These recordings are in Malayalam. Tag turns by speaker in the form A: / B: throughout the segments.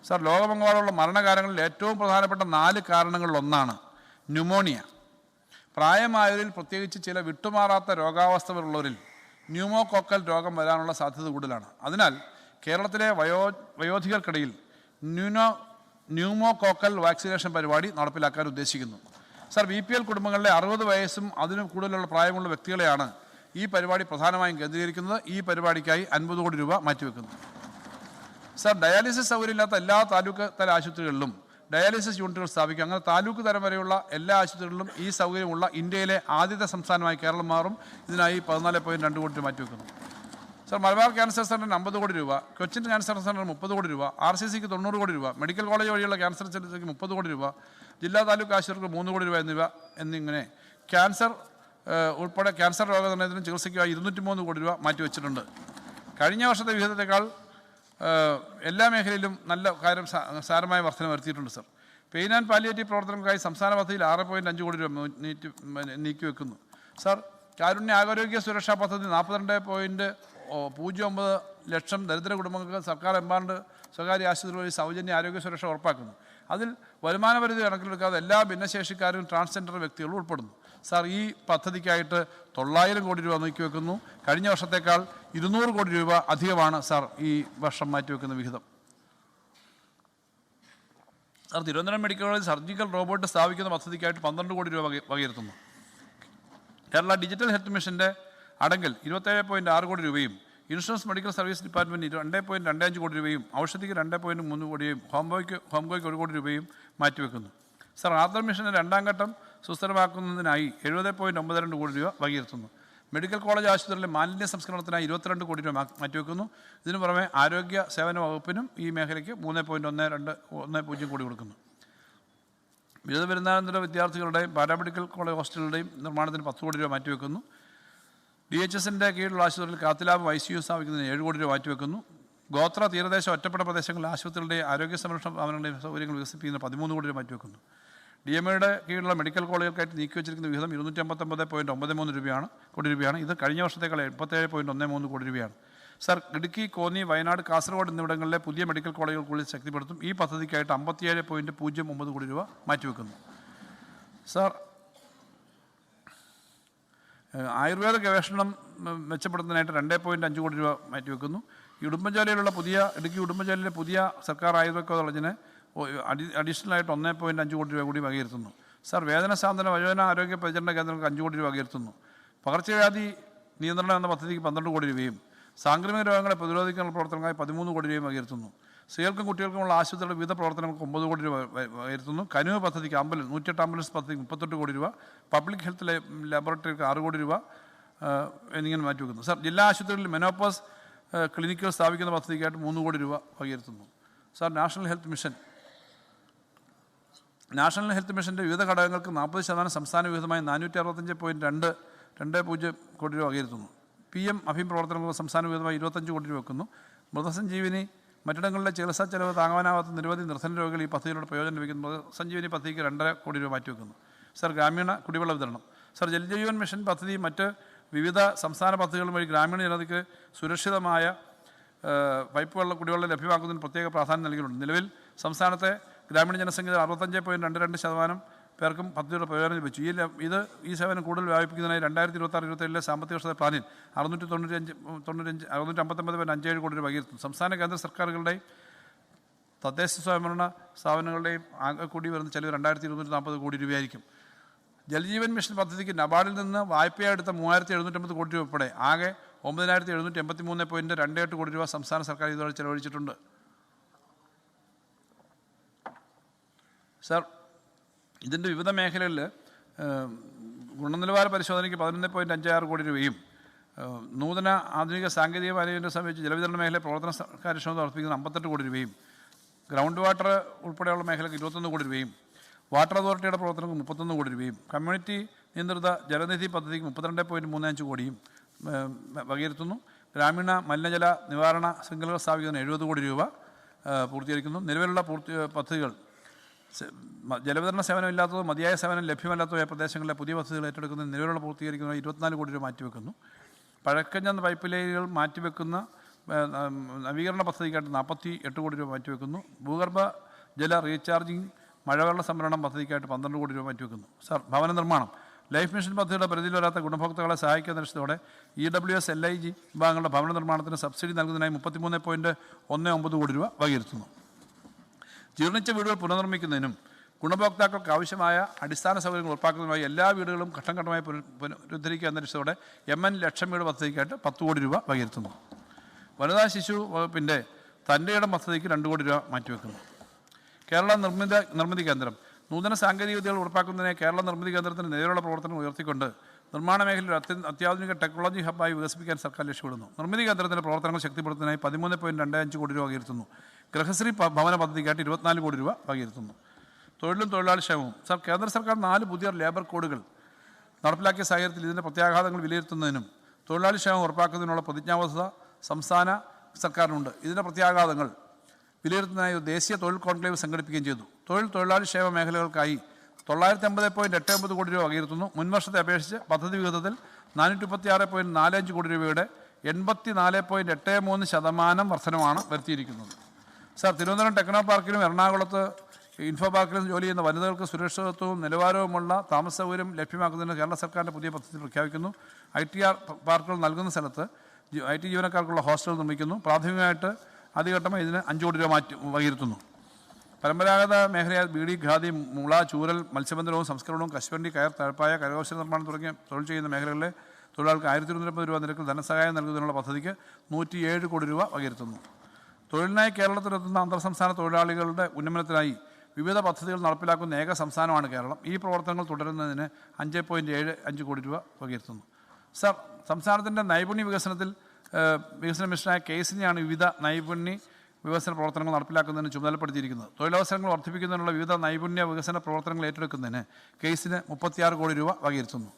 A: സാർ, ലോകമെമ്പാടുമുള്ള മരണകാരണങ്ങളിൽ ഏറ്റവും പ്രധാനപ്പെട്ട 4 കാരണങ്ങളിലൊന്നാണ് ന്യൂമോണിയ. പ്രായമായവരിൽ, പ്രത്യേകിച്ച് ചില വിട്ടുമാറാത്ത രോഗാവസ്ഥകളുള്ളവരിൽ ന്യൂമോകോക്കൽ രോഗം വരാനുള്ള സാധ്യത കൂടുതലാണ്. അതിനാൽ കേരളത്തിലെ വയോധികർക്കിടയിൽ ന്യൂമോകോക്കൽ വാക്സിനേഷൻ പരിപാടി നടപ്പിലാക്കാൻ ഉദ്ദേശിക്കുന്നു. സാർ, BPL കുടുംബങ്ങളിലെ 60 വയസ്സും അതിനും കൂടുതലുള്ള പ്രായമുള്ള വ്യക്തികളെയാണ് ഈ പരിപാടി പ്രധാനമായും കേന്ദ്രീകരിക്കുന്നത്. ഈ പരിപാടിക്കായി 50 കോടി രൂപ മാറ്റിവെക്കുന്നു. സാർ, ഡയാലിസിസ് സൗകര്യമില്ലാത്ത എല്ലാ താലൂക്ക് തല ആശുപത്രികളിലും ഡയാലിസിസ് യൂണിറ്റുകൾ സ്ഥാപിക്കും. അങ്ങനെ താലൂക്ക് തലം വരെയുള്ള എല്ലാ ആശുപത്രികളിലും ഈ സൗകര്യമുള്ള ഇന്ത്യയിലെ ആദ്യത്തെ സംസ്ഥാനമായി കേരളം മാറും. ഇതിനായി 14.2 കോടി രൂപ മാറ്റിവെക്കുന്നു. സാർ, മലബാർ ക്യാൻസർ സെൻ്ററിന് 50 കോടി രൂപ, കൊച്ചിൻ ക്യാൻസർ സെൻ്ററിന് 30 കോടി രൂപ, RCCക്ക് 90 കോടി രൂപ, മെഡിക്കൽ കോളേജ് വഴിയുള്ള ക്യാൻസർ സെൻ്ററിലേക്ക് 30 കോടി രൂപ, ജില്ലാ താലൂക്ക് ആശുപത്രിക്ക് 3 കോടി രൂപ എന്നിങ്ങനെ ക്യാൻസർ ഉൾപ്പെടെ ക്യാൻസർ രോഗനിർണയത്തിനും ചികിത്സയ്ക്കുമായി 203 കോടി രൂപ മാറ്റിവെച്ചിട്ടുണ്ട്. കഴിഞ്ഞ വർഷത്തെ വിഹിതത്തെക്കാൾ എല്ലാ മേഖലയിലും നല്ല സാരമായ വർധന വരുത്തിയിട്ടുണ്ട്. സാർ, പെയിൻ ആൻഡ് പാലിയേറ്റീവ് പ്രവർത്തനങ്ങൾക്കായി സംസ്ഥാന പദ്ധതിയിൽ 6.5 കോടി രൂപ നീക്കിവെക്കുന്നു. സാർ, കാരുണ്യ ആരോഗ്യ സുരക്ഷാ പദ്ധതി 42.09 ലക്ഷം ദരിദ്ര കുടുംബങ്ങൾക്ക് സർക്കാർ എംപാണ്ട് സ്വകാര്യ ആശുപത്രി വഴി സൗജന്യ ആരോഗ്യ സുരക്ഷ ഉറപ്പാക്കുന്നു. അതിൽ വരുമാന പരിധി കണക്കിലെടുക്കാതെ എല്ലാ ഭിന്നശേഷിക്കാരും ട്രാൻസ്ജെൻഡർ വ്യക്തികളും ഉൾപ്പെടുന്നു. സാർ, ഈ പദ്ധതിക്കായിട്ട് 900 കോടി രൂപ നീക്കിവെക്കുന്നു. കഴിഞ്ഞ വർഷത്തേക്കാൾ 200 കോടി രൂപ അധികമാണ് സാർ ഈ വർഷം മാറ്റിവെക്കുന്ന വിഹിതം. Sir, Thiruvananthapuram medical college surgical robot സ്ഥാപിക്കുന്ന പദ്ധതിക്കായിട്ട് 12 കോടി രൂപ വകയിരുത്തുന്നു. കേരള ഡിജിറ്റൽ ഹെൽത്ത് മിഷൻ്റെ അടങ്കൽ 27.6 കോടി രൂപയും ഇൻഷുറൻസ് മെഡിക്കൽ സർവീസ് ഡിപ്പാർട്ട്മെൻറ്റ് 2.25 കോടി രൂപയും ഔഷധിക്ക് 2.3 കോടിയും ഹോംകോയ്ക്ക് 1 കോടി രൂപയും മാറ്റിവെക്കുന്നു. സാർ, ആധാർ മിഷൻ്റെ 2ാം ഘട്ടം സുസ്ഥിരമാക്കുന്നതിനായി 70.92 കോടി രൂപ വകയിരുത്തുന്നു. മെഡിക്കൽ കോളേജ് ആശുപത്രിയിലെ മാലിന്യ സംസ്കരണത്തിനായി 22 കോടി രൂപ മാറ്റിവെക്കുന്നു. ഇതിനു പുറമെ ആരോഗ്യ സേവന വകുപ്പിനും ഈ മേഖലയ്ക്ക് 3.10 കോടി കൊടുക്കുന്നു. ബിരുദ ബിരുദാനന്തര വിദ്യാർത്ഥികളുടെയും പാരാമെഡിക്കൽ കോളേജ് ഹോസ്റ്റലുകളുടെയും നിർമ്മാണത്തിന് 10 കോടി രൂപ മാറ്റിവെക്കുന്നു. DHSൻ്റെ കീഴിലുള്ള ആശുപത്രിയിൽ കാത്തിലാബ് ICU സ്ഥാപിക്കുന്നതിന് 7 കോടി രൂപ മാറ്റിവെക്കുന്നു. ഗോത്ര, തീരദേശ, ഒറ്റപ്പെട്ട പ്രദേശങ്ങളിലെ ആശുപത്രികളുടെ ആരോഗ്യ സംരക്ഷണ ഭവനങ്ങളുടെയും സൗകര്യങ്ങൾ വികസിപ്പിക്കുന്നതിന് 13 കോടി രൂപ മാറ്റിവെക്കുന്നു. DMAയുടെ കീഴിലുള്ള മെഡിക്കൽ കോളേജുകൾക്കായിട്ട് നീക്കിവെച്ചിരിക്കുന്ന വിഹിതം 259.93 കോടി രൂപയാണ്. ഇത് കഴിഞ്ഞ വർഷത്തേക്കാൾ 77.13 കോടി രൂപയാണ്. സാർ, ഇടുക്കി, കോന്നി, വയനാട്, കാസർഗോഡ് എന്നിവിടങ്ങളിലെ പുതിയ മെഡിക്കൽ കോളേജുകൾ കൂടുതൽ ശക്തിപ്പെടുത്തും. ഈ പദ്ധതിക്കായിട്ട് 57.09 കോടി രൂപ മാറ്റിവെക്കുന്നു. സാർ, ആയുർവേദ ഗവേഷണം മെച്ചപ്പെടുത്തുന്നതിനായിട്ട് 2.5 കോടി രൂപ മാറ്റിവെക്കുന്നു. ഇടുക്കി ഉടുമ്പൻചോലയിലെ പുതിയ സർക്കാർ ആയുർവേദ കോളേജിന് അഡീഷണലായിട്ട് 1.5 കോടി രൂപ കൂടി വകയിരുത്തുന്നു. സാർ, വേദന സാന്ത്വന വയോജന ആരോഗ്യ പരിചരണ കേന്ദ്രങ്ങൾക്ക് 5 കോടി രൂപ വകയിരുത്തുന്നു. പകർച്ചവ്യാധി നിയന്ത്രണം എന്ന പദ്ധതിക്ക് 12 കോടി രൂപയും സാംക്രമിക രോഗങ്ങളെ പ്രതിരോധിക്കാനുള്ള പ്രവർത്തനങ്ങൾക്കായി 13 കോടി രൂപയും വകയിരുത്തുന്നു. സ്ത്രീകൾക്കും കുട്ടികൾക്കുമുള്ള ആശുപത്രിയുടെ വിവിധ പ്രവർത്തനങ്ങൾക്ക് 9 കോടി രൂപ വകയിരുത്തുന്നു. കനുവ് പദ്ധതിക്ക് 108 ആംബുലൻസ് പദ്ധതിക്ക് 38 കോടി രൂപ, പബ്ലിക് ഹെൽത്ത് ലാബോറട്ടറിക്ക് 6 കോടി രൂപ എന്നിങ്ങനെ മാറ്റിവെക്കുന്നു. സാർ, ജില്ലാ ആശുപത്രികളിൽ മെനോപോസ് ക്ലിനിക്കുകൾ സ്ഥാപിക്കുന്ന പദ്ധതിക്കായിട്ട് 3 കോടി രൂപ വകയിരുത്തുന്നു. സാർ, നാഷണൽ ഹെൽത്ത് മിഷൻ്റെ വിവിധ ഘടകങ്ങൾക്ക് 40% സംസ്ഥാന വിഹിതമായി 465.220 കോടി രൂപ വകയിരുത്തുന്നു. PM അഭീം പ്രവർത്തനങ്ങൾക്ക് സംസ്ഥാന വിഹിതമായി 25 കോടി രൂപ വെക്കുന്നു. മൃതസഞ്ജീവിനി മറ്റിടങ്ങളിലെ ചികിത്സാ ചെലവ് താങ്ങാനാവാത്ത നിരവധി നിർധന രോഗികൾ ഈ പദ്ധതിയിലൂടെ പ്രയോജനം ലഭിക്കുന്നു. മൃതസഞ്ജീവിനി പദ്ധതിക്ക് 2.5 കോടി രൂപ മാറ്റിവെക്കുന്നു. സാർ, ഗ്രാമീണ കുടിവെള്ള വിതരണം. സാർ, ജൽജീവൻ മിഷൻ പദ്ധതി മറ്റ് വിവിധ സംസ്ഥാന പദ്ധതികൾ വഴി ഗ്രാമീണ ജനതയ്ക്ക് സുരക്ഷിതമായ പൈപ്പ് കുടിവെള്ളം ലഭ്യമാക്കുന്നതിന് പ്രത്യേക പ്രാധാന്യം നൽകിയിട്ടുണ്ട്. നിലവിൽ സംസ്ഥാനത്തെ ഗ്രാമീണ ജനസംഖ്യ 65.22% പേർക്കും പദ്ധതിയുടെ പ്രയോജനം ലഭിച്ചു. ഈ സേവനം കൂടുതൽ വ്യാപിപ്പിക്കുന്നതിനായി 2026-27 സാമ്പത്തിക വർഷത്തെ പ്ലാനിൽ 659.57 കോടി രൂപ വകയിരുത്തുന്നു. സംസ്ഥാന കേന്ദ്ര സർക്കാരുകളുടെയും തദ്ദേശ സ്വയംഭരണ സ്ഥാപനങ്ങളുടെയും ആകെ കൂടി വരുന്ന ചെലവ് 2240 കോടി രൂപയായിരിക്കും. ജൽജീവൻ മിഷൻ പദ്ധതിക്ക് നബാർഡിൽ നിന്ന് വായ്പയെടുത്ത 3750 കോടി രൂപ ഉൾപ്പെടെ ആകെ 9783.28 കോടി രൂപ സംസ്ഥാന സർക്കാർ ഇതുവരെ ചെലവഴിച്ചിട്ടുണ്ട്. സാർ, ഇതിൻ്റെ വിവിധ മേഖലകളിൽ ഗുണനിലവാര പരിശോധനയ്ക്ക് 11.56 കോടി രൂപയും നൂതന ആധുനിക സാങ്കേതിക മാനേജ്മെൻറ്റ് സമീപിച്ച് ജലവിതരണ മേഖലയിൽ പ്രവർത്തന കാര്യക്ഷമത വർദ്ധിപ്പിക്കുന്ന 58 കോടി രൂപയും ഗ്രൗണ്ട് വാട്ടർ ഉൾപ്പെടെയുള്ള മേഖലയ്ക്ക് 21 കോടി രൂപയും വാട്ടർ അതോറിറ്റിയുടെ പ്രവർത്തനങ്ങൾക്ക് 31 കോടി രൂപയും കമ്മ്യൂണിറ്റി നിയന്ത്രിത ജലനിധി പദ്ധതിക്ക് 32.35 കോടിയും വകയിരുത്തുന്നു. ഗ്രാമീണ മലിനജല നിവാരണ ശൃംഖലകൾ സ്ഥാപിക്കുന്നതിന് 70 കോടി രൂപ പൂർത്തീകരിക്കുന്നു. നിലവിലുള്ള പദ്ധതികൾ ജലവിതരണ സേവനം ഇല്ലാത്തതോ മതിയായ സേവനം ലഭ്യമല്ലാത്തതായ പ്രദേശങ്ങളിലെ പുതിയ പദ്ധതികൾ ഏറ്റെടുക്കുന്നതിന് നിലവിലുള്ള പൂർത്തീകരിക്കുന്ന 24 കോടി രൂപ മാറ്റിവെക്കുന്നു. പഴക്കഞ്ഞ പൈപ്പ് ലൈനുകൾ മാറ്റിവെക്കുന്ന നവീകരണ പദ്ധതിക്കായിട്ട് 48 കോടി രൂപ മാറ്റിവെക്കുന്നു. ഭൂഗർഭ ജല റീചാർജിങ് മഴവെള്ള സംഭരണം പദ്ധതിക്കായിട്ട് 12 കോടി രൂപ മാറ്റിവെക്കുന്നു. സർ, ഭവന നിർമ്മാണം ലൈഫ് മിഷൻ പദ്ധതിയുടെ പരിധിയിൽ വരാത്ത ഗുണഭോക്താക്കളെ സഹായിക്കുന്ന ലക്ഷ്യത്തോടെ EWS LIG വിഭാഗങ്ങളുടെ ഭവന നിർമ്മാണത്തിന് സബ്സിഡി നൽകുന്നതിനായി 33.19 കോടി രൂപ വകയിരുത്തുന്നു. ജീർണിച്ച വീടുകൾ പുനർനിർമ്മിക്കുന്നതിനും ഗുണഭോക്താക്കൾക്ക് ആവശ്യമായ അടിസ്ഥാന സൗകര്യങ്ങൾ ഉറപ്പാക്കുന്നതിനുമായി എല്ലാ വീടുകളും ഘട്ടം ഘട്ടമായി പുനരുദ്ധരിക്കുക എന്ന ലക്ഷ്യത്തോടെ MN ലക്ഷം വീട് പദ്ധതിക്കായിട്ട് 10 കോടി രൂപ വകയിരുത്തുന്നു. വനിതാ ശിശു വകുപ്പിൻ്റെ തൻ്റെ ഇടം പദ്ധതിക്ക് 2 കോടി രൂപ മാറ്റിവെക്കുന്നു. കേരള നിർമ്മിതി കേന്ദ്രം നൂതന സാങ്കേതിക വിദ്യകൾ ഉറപ്പാക്കുന്നതിനായി കേരള നിർമ്മിതി കേന്ദ്രത്തിന് നേരെയുള്ള പ്രവർത്തനം ഉയർത്തിക്കൊണ്ട് നിർമ്മാണ മേഖലയിൽ അത്യാധുനിക ടെക്നോളജി ഹബ്ബായി വികസിപ്പിക്കാൻ സർക്കാർ ലക്ഷ്യമിടുന്നു. നിർമ്മിതി കേന്ദ്രത്തിൻ്റെ പ്രവർത്തനങ്ങൾ ശക്തിപ്പെടുത്തുന്നതിനായി 13.25 കോടി രൂപ വകയിരുത്തുന്നു. ഗൃഹശ്രീ ഭവന പദ്ധതിക്കായിട്ട് 24 കോടി രൂപ വകയിരുത്തുന്നു. തൊഴിലും തൊഴിലാളി ക്ഷേമവും സർ, കേന്ദ്ര സർക്കാർ 4 പുതിയ ലേബർ കോഡുകൾ നടപ്പിലാക്കിയ സാഹചര്യത്തിൽ ഇതിൻ്റെ പ്രത്യാഘാതങ്ങൾ വിലയിരുത്തുന്നതിനും തൊഴിലാളി ക്ഷേമം ഉറപ്പാക്കുന്നതിനുള്ള പ്രതിജ്ഞാബദ്ധത സംസ്ഥാന സർക്കാരിനുണ്ട്. ഇതിൻ്റെ പ്രത്യാഘാതങ്ങൾ വിലയിരുത്തുന്നതിനായി ഒരു ദേശീയ തൊഴിൽ കോൺക്ലേവ് സംഘടിപ്പിക്കുകയും ചെയ്തു. തൊഴിലാളി ക്ഷേമ മേഖലകൾക്കായി 950.89 കോടി രൂപ വകയിരുത്തുന്നു. മുൻവർഷത്തെ അപേക്ഷിച്ച് പദ്ധതി വിഹിതത്തിൽ 436.45 കോടി രൂപയുടെ 84.83% വർധനമാണ് വരുത്തിയിരിക്കുന്നത്. സർ, തിരുവനന്തപുരം ടെക്നോ പാർക്കിലും എറണാകുളത്ത് ഇൻഫോ പാർക്കിലും ജോലി ചെയ്യുന്ന വനിതകൾക്ക് സുരക്ഷിതത്വവും നിലവാരവുമുള്ള താമസ സൗകര്യം ലഭ്യമാക്കുന്നതിന് കേരള സർക്കാരിൻ്റെ പുതിയ പദ്ധതി പ്രഖ്യാപിക്കുന്നു. ITR പാർക്കുകൾ നൽകുന്ന സ്ഥലത്ത് IT ജീവനക്കാർക്കുള്ള ഹോസ്റ്റൽ നിർമ്മിക്കുന്നു. പ്രാഥമികമായിട്ട് ആദ്യഘട്ടമായി ഇതിന് 5 കോടി രൂപ വകയിരുത്തുന്നു. പരമ്പരാഗത മേഖലയായ ബീഡി, ഖാദി, മുള, ചൂരൽ, മത്സ്യബന്ധനവും സംസ്കരണവും, കശുവണ്ടി, കയർ, തഴപ്പായ, കരകൗശല നിർമ്മാണം തുടങ്ങിയ തൊഴിൽ ചെയ്യുന്ന മേഖലകളിലെ തൊഴിലാളികൾക്ക് 1250 രൂപ നിരക്കിൽ ധനസഹായം നൽകുന്നതിനുള്ള പദ്ധതിക്ക് 107 കോടി രൂപ വകയിരുത്തുന്നു. തൊഴിലിനായി കേരളത്തിലെത്തുന്ന അന്തർ സംസ്ഥാന തൊഴിലാളികളുടെ ഉന്നമനത്തിനായി വിവിധ പദ്ധതികൾ നടപ്പിലാക്കുന്ന ഏക സംസ്ഥാനമാണ് കേരളം. ഈ പ്രവർത്തനങ്ങൾ തുടരുന്നതിന് 5.75 കോടി രൂപ വകയിരുത്തുന്നു. സർ, സംസ്ഥാനത്തിൻ്റെ നൈപുണ്യ വികസന മിഷനായ KSNEയാണ് വിവിധ നൈപുണ്യ വികസന പ്രവർത്തനങ്ങൾ നടപ്പിലാക്കുന്നതിന് ചുമതലപ്പെടുത്തിയിരിക്കുന്നത്. തൊഴിലവസരങ്ങൾ വർദ്ധിപ്പിക്കുന്നതിനുള്ള വിവിധ നൈപുണ്യ വികസന പ്രവർത്തനങ്ങൾ ഏറ്റെടുക്കുന്നതിന് KSNE 36 കോടി രൂപ വകയിരുത്തുന്നു.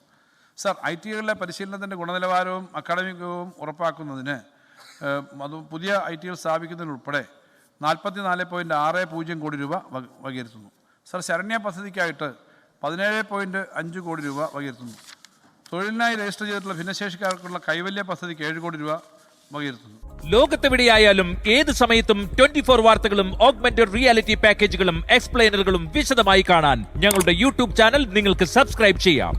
A: സർ, ITകളിലെ പരിശീലനത്തിൻ്റെ ഗുണനിലവാരവും അക്കാഡമികവും ഉറപ്പാക്കുന്നതിന് പുതിയ ITകൾ സ്ഥാപിക്കുന്നതിനുൾപ്പെടെ 44.60 കോടി രൂപ വകയിരുത്തുന്നു. സർ, ശരണ്യ പദ്ധതിക്കായിട്ട് 17.5 കോടി രൂപ വകയിരുത്തുന്നു. തൊഴിലിനായി രജിസ്റ്റർ ചെയ്തിട്ടുള്ള ഭിന്നശേഷിക്കാർക്കുള്ള കൈവല്യ പദ്ധതിക്ക് 7 കോടി രൂപ വകയിരുത്തുന്നു.
B: ലോകത്തെവിടെയായാലും ഏത് സമയത്തും 24 വാർത്തകളും ഓഗ്മെന്റഡ് റിയാലിറ്റി പാക്കേജുകളും എക്സ്പ്ലെയിനറുകളും വിശദമായി കാണാൻ ഞങ്ങളുടെ YouTube ചാനൽ നിങ്ങൾക്ക് സബ്സ്ക്രൈബ് ചെയ്യാം.